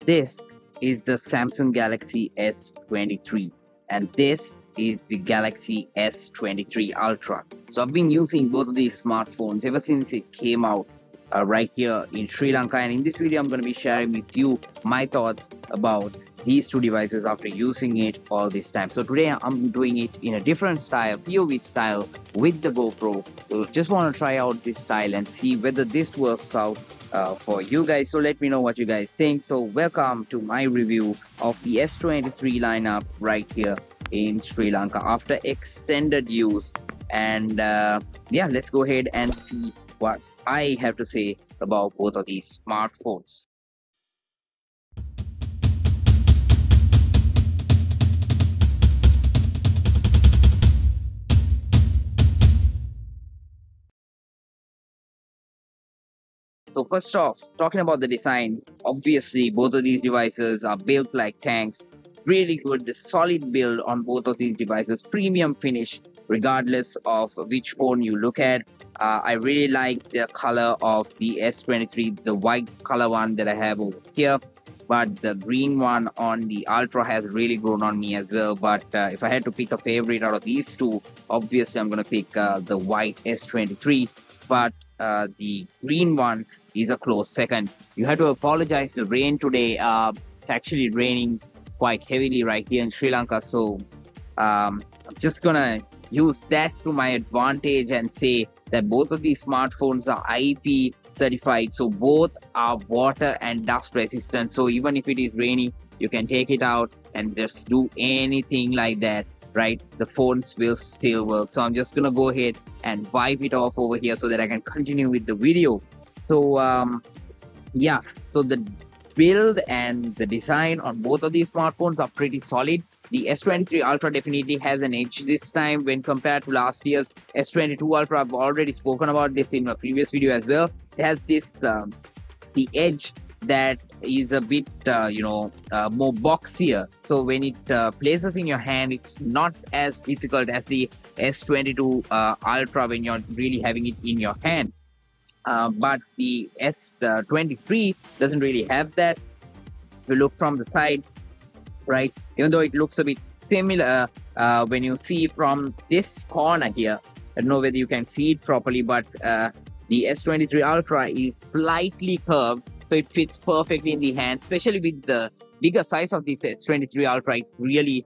This is the Samsung Galaxy S23 and this is the Galaxy S23 Ultra. So I've been using both of these smartphones ever since it came out right here in Sri Lanka, and in this video I'm going to be sharing with you my thoughts about these two devices after using it all this time. So today I'm doing it in a different style, POV style with the GoPro. So just want to try out this style and see whether this works out for you guys. So let me know what you guys think. So welcome to my review of the S23 lineup right here in Sri Lanka after extended use. And yeah, let's go ahead and see what I have to say about both of these smartphones. So first off, talking about the design, obviously both of these devices are built like tanks. Really good, the solid build on both of these devices, premium finish regardless of which phone you look at. I really like the color of the S23, the white color one that I have over here. But the green one on the Ultra has really grown on me as well. But if I had to pick a favorite out of these two, obviously I'm going to pick the white S23. But the green one is a close second. You have to apologize the rain today. It's actually raining quite heavily right here in Sri Lanka. So I'm just going to use that to my advantage and say that both of these smartphones are IP certified. So both are water and dust resistant. So even if it is rainy, you can take it out and just do anything like that, right? The phones will still work. So I'm just gonna go ahead and wipe it off over here so that I can continue with the video. So yeah, so the build and the design on both of these smartphones are pretty solid. The S23 Ultra definitely has an edge this time when compared to last year's S22 Ultra. I've already spoken about this in my previous video as well. It has this the edge that is a bit more boxier. So when it places in your hand, it's not as difficult as the S22 Ultra when you're really having it in your hand. But the S23 doesn't really have that. If you look from the side, right, even though it looks a bit similar when you see from this corner here, I don't know whether you can see it properly, but the S23 Ultra is slightly curved, so it fits perfectly in the hand, especially with the bigger size of this S23 Ultra. It really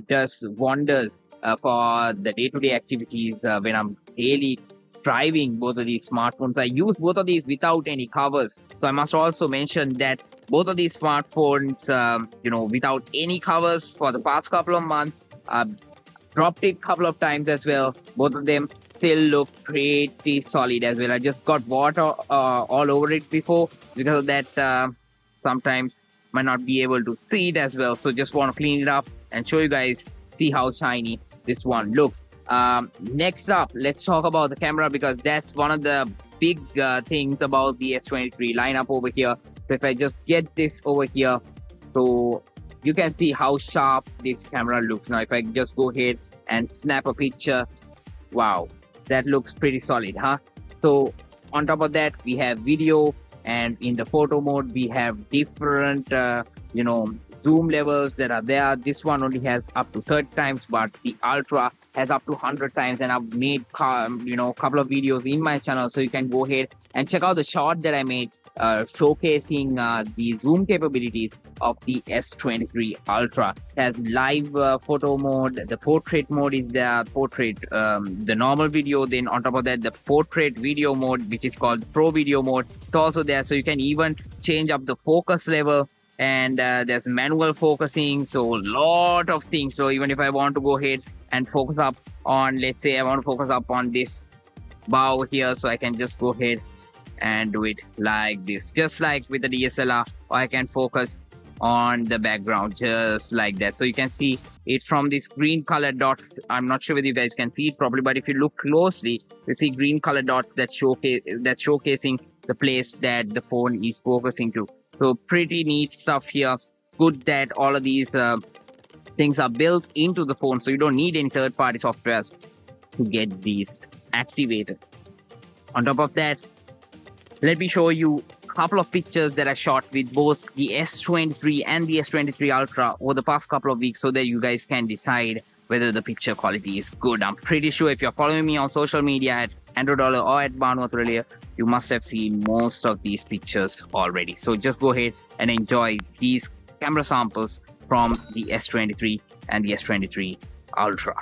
does wonders for the day-to-day activities when I'm daily driving both of these smartphones. I use both of these without any covers. So I must also mention that both of these smartphones, without any covers for the past couple of months. I've dropped it a couple of times as well. Both of them still look pretty solid as well. I just got water all over it before because of that. Sometimes might not be able to see it as well. So just want to clean it up and show you guys, see how shiny this one looks. Next up, let's talk about the camera, because that's one of the big things about the S23 lineup over here. So if I just get this over here, so you can see how sharp this camera looks. Now if I just go ahead and snap a picture, wow, that looks pretty solid, huh? So on top of that, we have video, and in the photo mode we have different zoom levels that are there. This one only has up to 30 times, but the Ultra has up to 100 times, and I've made a couple of videos in my channel, so you can go ahead and check out the short that I made showcasing the zoom capabilities of the S23 Ultra. It has live photo mode, the portrait mode is there, portrait, the normal video, then on top of that the portrait video mode, which is called Pro Video mode. It's also there, so you can even change up the focus level. And there's manual focusing, so a lot of things. So even if I want to go ahead and focus up on, let's say I want to focus up on this bow here, so I can just go ahead and do it like this, just like with the DSLR, or I can focus on the background just like that. So you can see it from this green color dots. I'm not sure whether you guys can see it properly, but if you look closely, you see green color dots that's showcasing the place that the phone is focusing to. So pretty neat stuff here. Good that all of these things are built into the phone, so you don't need any third-party softwares to get these activated. On top of that, let me show you couple of pictures that I shot with both the S23 and the S23 Ultra over the past couple of weeks so that you guys can decide whether the picture quality is good. I'm pretty sure if you're following me on social media at Andro or at Barnwath, you must have seen most of these pictures already. So just go ahead and enjoy these camera samples from the S23 and the S23 Ultra.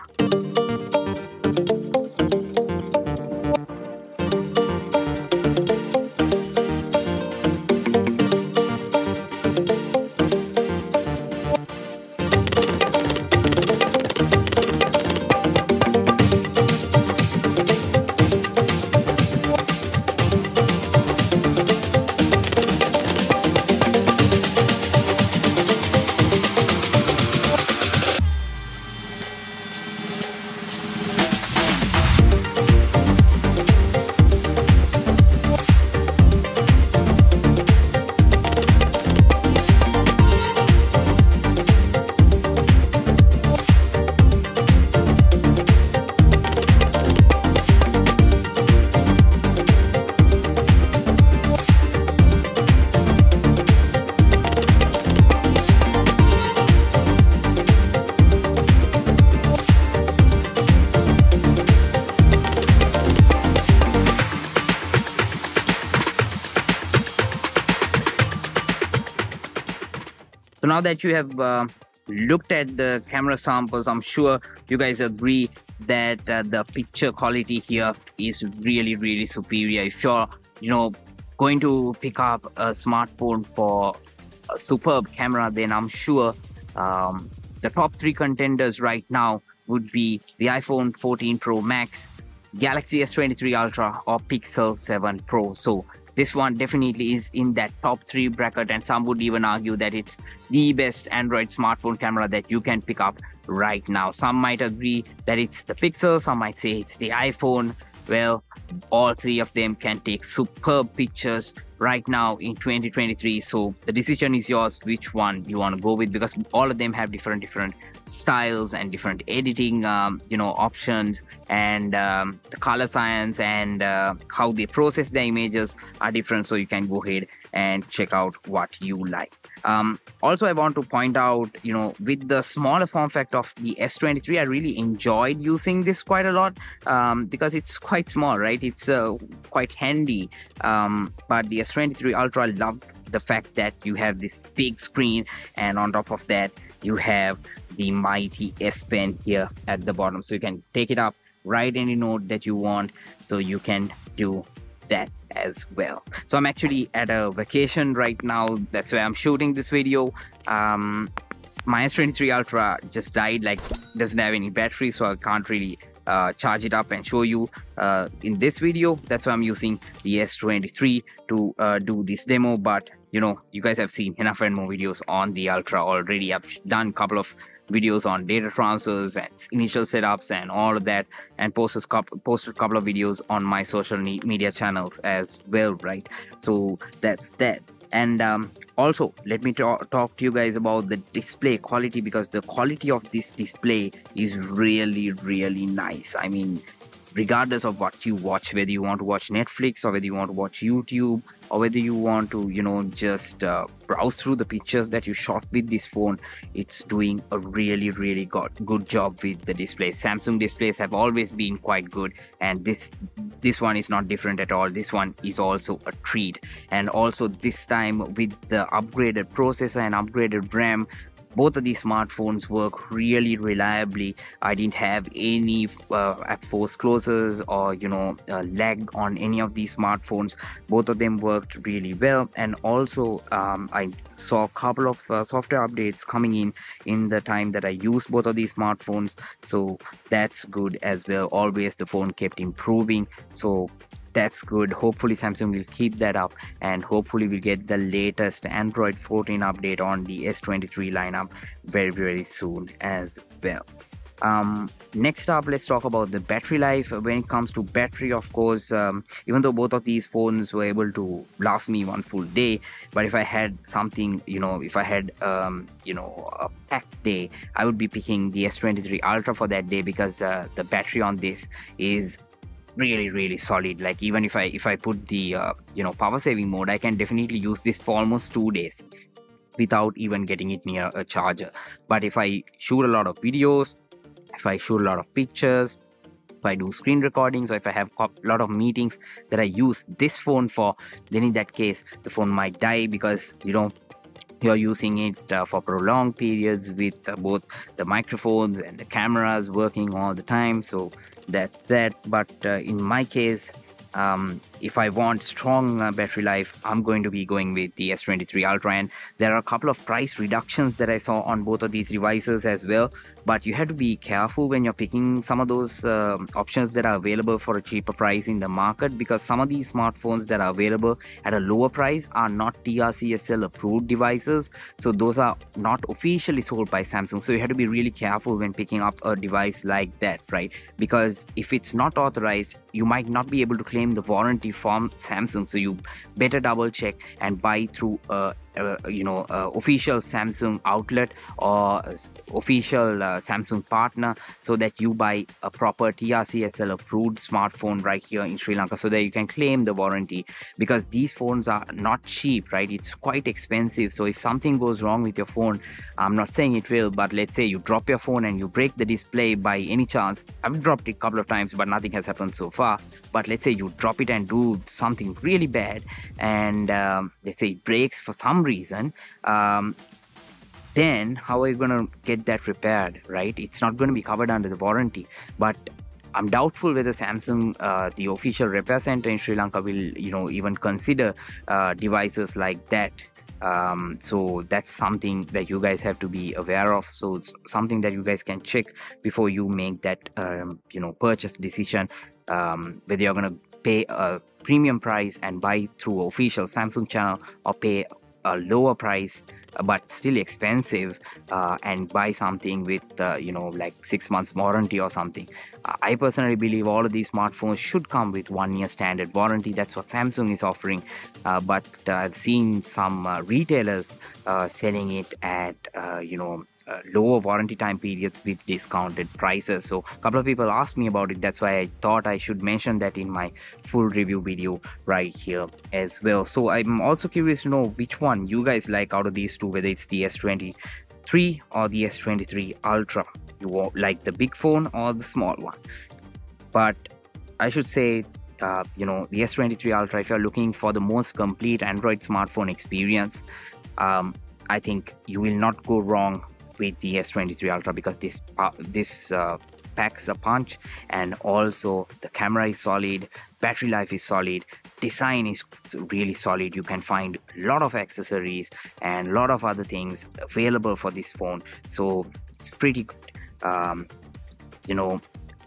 So now that you have looked at the camera samples, I'm sure you guys agree that the picture quality here is really superior. If you're, going to pick up a smartphone for a superb camera, then I'm sure the top 3 contenders right now would be the iPhone 14 Pro Max, Galaxy S23 Ultra, or Pixel 7 Pro. So this one definitely is in that top 3 bracket, and some would even argue that it's the best Android smartphone camera that you can pick up right now. Some might agree that it's the Pixel, some might say it's the iPhone. Well, all 3 of them can take superb pictures right now in 2023. So the decision is yours which one you want to go with, because all of them have different styles and different editing options, and the color science and how they process the images are different. So you can go ahead and check out what you like. Also, I want to point out, with the smaller form factor of the S23, I really enjoyed using this quite a lot because it's quite small, right? It's quite handy. But the S23 Ultra, I love the fact that you have this big screen, and on top of that, you have the mighty S Pen here at the bottom. So you can take it up, write any note that you want. So you can do that as well. So I'm actually at a vacation right now. That's why I'm shooting this video. My S23 Ultra just died, doesn't have any battery, so I can't really charge it up and show you in this video. That's why I'm using the S23 to do this demo. But you guys have seen enough and more videos on the Ultra already. I've done a couple of videos on data transfers and initial setups and all of that, and posted a couple of videos on my social media channels as well, right? So that's that. And also, let me talk to you guys about the display quality, because the quality of this display is really nice. I mean, regardless of what you watch, whether you want to watch Netflix or whether you want to watch YouTube, or whether you want to just browse through the pictures that you shot with this phone, it's doing a really good job with the display. Samsung displays have always been quite good, and this one is not different at all. This one is also a treat. And also this time, with the upgraded processor and upgraded RAM, both of these smartphones work really reliably. I didn't have any app force closures or lag on any of these smartphones. Both of them worked really well. And also I saw a couple of software updates coming in the time that I used both of these smartphones, so that's good as well. Always the phone kept improving, so that's good. Hopefully Samsung will keep that up, and hopefully we'll get the latest Android 14 update on the S23 lineup very soon as well. Next up, let's talk about the battery life. When it comes to battery, of course, even though both of these phones were able to last me one full day, but if I had something, if I had a packed day, I would be picking the S23 Ultra for that day, because the battery on this is really solid. Like even if I put the power saving mode, I can definitely use this for almost 2 days without even getting it near a charger. But if I shoot a lot of videos, if I shoot a lot of pictures, if I do screen recordings, or if I have a lot of meetings that I use this phone for, then in that case the phone might die, because you're using it for prolonged periods with both the microphones and the cameras working all the time. So that's that. But in my case, if I want strong battery life, I'm going to be going with the S23 Ultra. And there are a couple of price reductions that I saw on both of these devices as well. But you have to be careful when you're picking some of those options that are available for a cheaper price in the market, because some of these smartphones that are available at a lower price are not TRCSL approved devices. So those are not officially sold by Samsung. So you have to be really careful when picking up a device like that, right? Because if it's not authorized, you might not be able to claim the warranty from Samsung. So you better double check and buy through official Samsung outlet or official Samsung partner, so that you buy a proper TRCSL approved smartphone right here in Sri Lanka, so that you can claim the warranty. Because these phones are not cheap, right? It's quite expensive. So if something goes wrong with your phone, I'm not saying it will, but let's say you drop your phone and you break the display by any chance. I've dropped it a couple of times, but nothing has happened so far. But let's say you drop it and do something really bad, and let's say it breaks for some reason, then how are you going to get that repaired, right? It's not going to be covered under the warranty. But I'm doubtful whether Samsung, the official repair center in Sri Lanka, will even consider devices like that. So that's something that you guys have to be aware of. So it's something that you guys can check before you make that purchase decision, whether you're going to pay a premium price and buy through official Samsung channel, or pay a lower price but still expensive and buy something with like 6 months warranty or something. I personally believe all of these smartphones should come with 1 year standard warranty. That's what Samsung is offering, but I've seen some retailers selling it at lower warranty time periods with discounted prices. So a couple of people asked me about it. That's why I thought I should mention that in my full review video right here as well. So I'm also curious to know which one you guys like out of these two, whether it's the S23 or the S23 Ultra. You like the big phone or the small one? But I should say, the S23 Ultra, if you're looking for the most complete Android smartphone experience, I think you will not go wrong with the S23 Ultra, because this packs a punch, and also the camera is solid, battery life is solid, design is really solid. You can find a lot of accessories and a lot of other things available for this phone, so it's pretty good.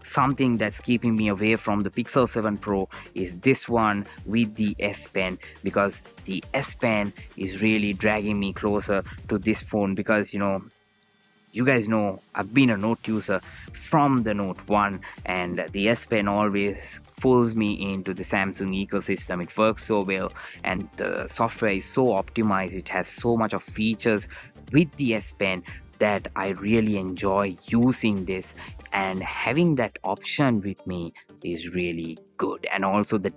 Something that's keeping me away from the Pixel 7 Pro is this one with the S Pen, because the S Pen is really dragging me closer to this phone. Because you guys know I've been a Note user from the Note 1, and the S Pen always pulls me into the Samsung ecosystem. It works so well, and the software is so optimized. It has so much of features with the S Pen that I really enjoy using this, and having that option with me is really good. And also the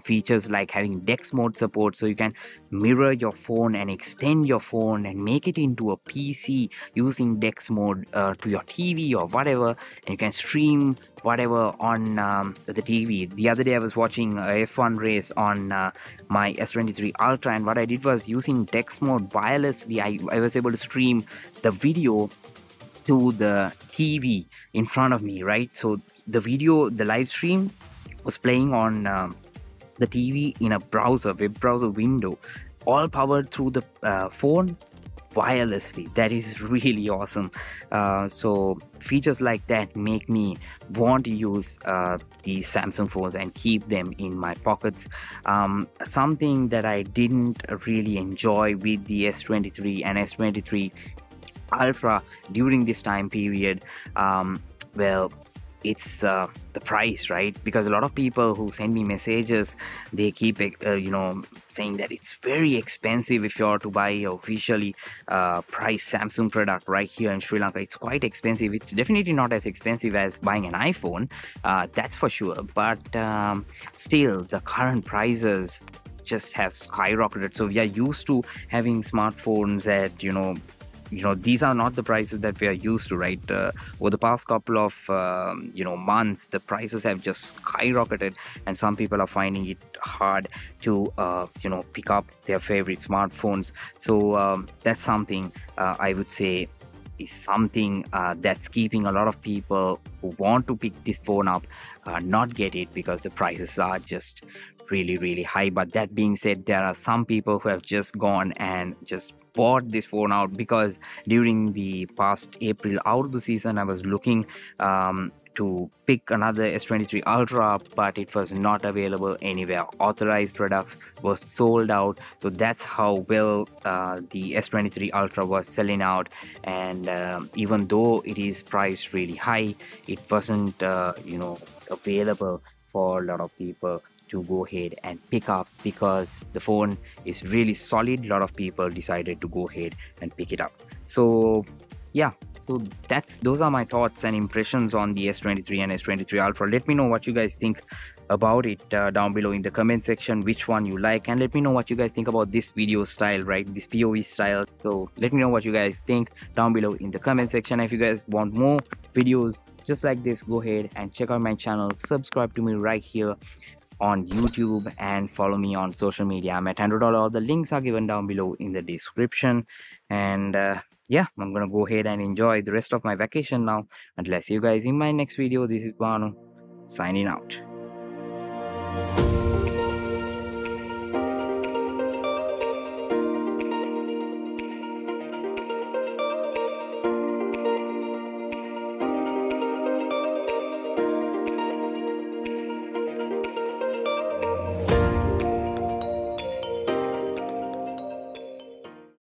features like having DeX mode support, so you can mirror your phone and extend your phone and make it into a PC using DeX mode to your TV or whatever, and you can stream whatever on the TV. The other day I was watching a F1 race on my S23 Ultra, and what I did was, using DeX mode wirelessly, I was able to stream the video to the TV in front of me, right? So the live stream was playing on the TV in a web browser window, all powered through the phone wirelessly. That is really awesome. So features like that make me want to use these Samsung phones and keep them in my pockets. Something that I didn't really enjoy with the S23 and S23 Ultra during this time period, it's the price, right? Because a lot of people who send me messages, they keep saying that it's very expensive if you're to buy a officially priced Samsung product right here in Sri Lanka. It's quite expensive. It's definitely not as expensive as buying an iPhone, that's for sure. But still, the current prices just have skyrocketed. So we are used to having smartphones at these are not the prices that we are used to, right? Over the past couple of months, the prices have just skyrocketed, and some people are finding it hard to pick up their favorite smartphones. So that's something I would say is something that's keeping a lot of people who want to pick this phone up not get it, because the prices are just really really high. But that being said, there are some people who have just gone and just bought this phone out, because during the past April out of the season, I was looking to pick another S23 Ultra, but it was not available anywhere. Authorized products was sold out. So that's how well the S23 Ultra was selling out. And even though it is priced really high, it wasn't available for a lot of people to go ahead and pick up, because the phone is really solid. A lot of people decided to go ahead and pick it up. So yeah, so those are my thoughts and impressions on the S23 and S23 Ultra. Let me know what you guys think about it down below in the comment section, which one you like, and let me know what you guys think about this video style, right, this POV style. So let me know what you guys think down below in the comment section. If you guys want more videos just like this, go ahead and check out my channel, subscribe to me right here on YouTube, and follow me on social media. I'm at Andro. All the links are given down below in the description. And yeah, I'm gonna go ahead and enjoy the rest of my vacation now. Until I see you guys in my next video, this is Banu signing out.